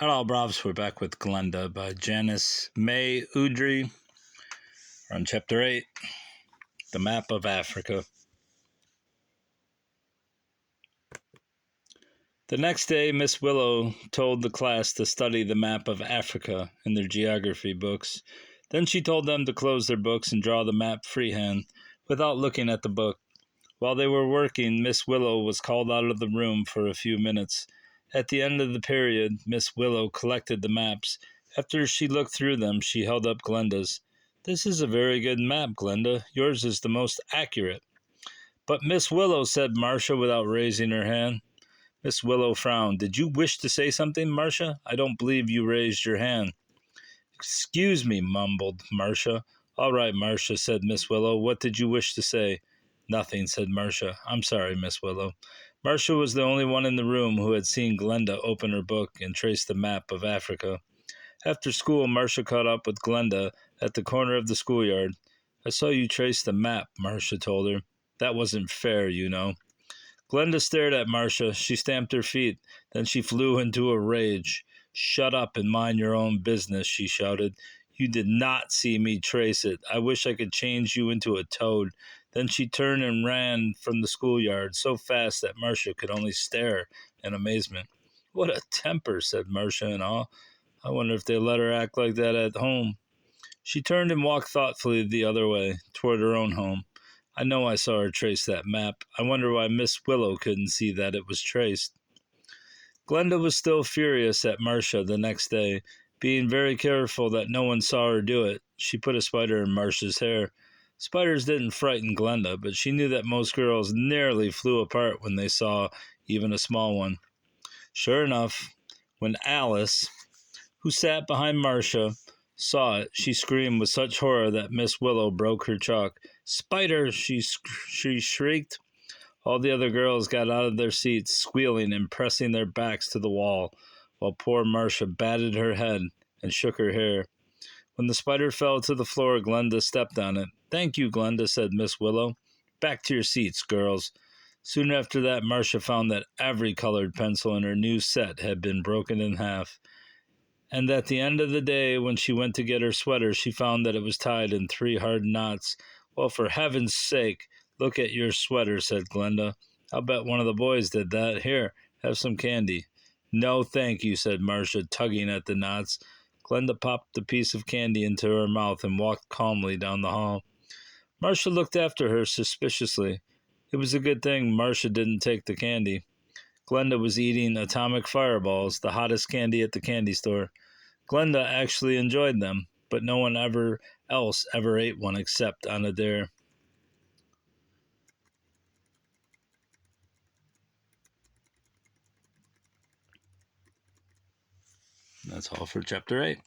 Hello, Bravs. We're back with Glenda by Janice May Udry. We're on Chapter 8, The Map of Africa. The next day, Miss Willow told the class to study the map of Africa in their geography books. Then she told them to close their books and draw the map freehand, without looking at the book. While they were working, Miss Willow was called out of the room for a few minutes. At the end of the period, Miss Willow collected the maps. After she looked through them, she held up Glenda's. "This is a very good map, Glenda. Yours is the most accurate." "But Miss Willow," said Marcia without raising her hand. Miss Willow frowned. "Did you wish to say something, Marcia? I don't believe you raised your hand." "Excuse me," mumbled Marcia. "All right, Marcia," said Miss Willow. "What did you wish to say?" "Nothing," said Marcia. "I'm sorry, Miss Willow." Marcia was the only one in the room who had seen Glenda open her book and trace the map of Africa. After school, Marcia caught up with Glenda at the corner of the schoolyard. "I saw you trace the map," Marcia told her. "That wasn't fair, you know." Glenda stared at Marcia. She stamped her feet. Then she flew into a rage. "Shut up and mind your own business," she shouted. "You did not see me trace it. I wish I could change you into a toad." Then she turned and ran from the schoolyard so fast that Marcia could only stare in amazement. "What a temper," said Marcia in awe. "I wonder if they let her act like that at home." She turned and walked thoughtfully the other way, toward her own home. "I know I saw her trace that map. I wonder why Miss Willow couldn't see that it was traced." Glenda was still furious at Marcia the next day. Being very careful that no one saw her do it, she put a spider in Marcia's hair. Spiders didn't frighten Glenda, but she knew that most girls nearly flew apart when they saw even a small one. Sure enough, when Alice, who sat behind Marcia, saw it, she screamed with such horror that Miss Willow broke her chalk. "Spider!" she shrieked. All the other girls got out of their seats, squealing and pressing their backs to the wall, while poor Marcia batted her head and shook her hair. When the spider fell to the floor, Glenda stepped on it. "Thank you, Glenda," said Miss Willow. "Back to your seats, girls." Soon after that, Marcia found that every colored pencil in her new set had been broken in half. And at the end of the day, when she went to get her sweater, she found that it was tied in 3 hard knots. "Well, for heaven's sake, look at your sweater," said Glenda. "I'll bet one of the boys did that. Here, have some candy." "No, thank you," said Marcia, tugging at the knots. Glenda popped a piece of candy into her mouth and walked calmly down the hall. Marcia looked after her suspiciously. It was a good thing Marcia didn't take the candy. Glenda was eating atomic fireballs, the hottest candy at the candy store. Glenda actually enjoyed them, but no one else ever ate one except on a dare. That's all for Chapter 8.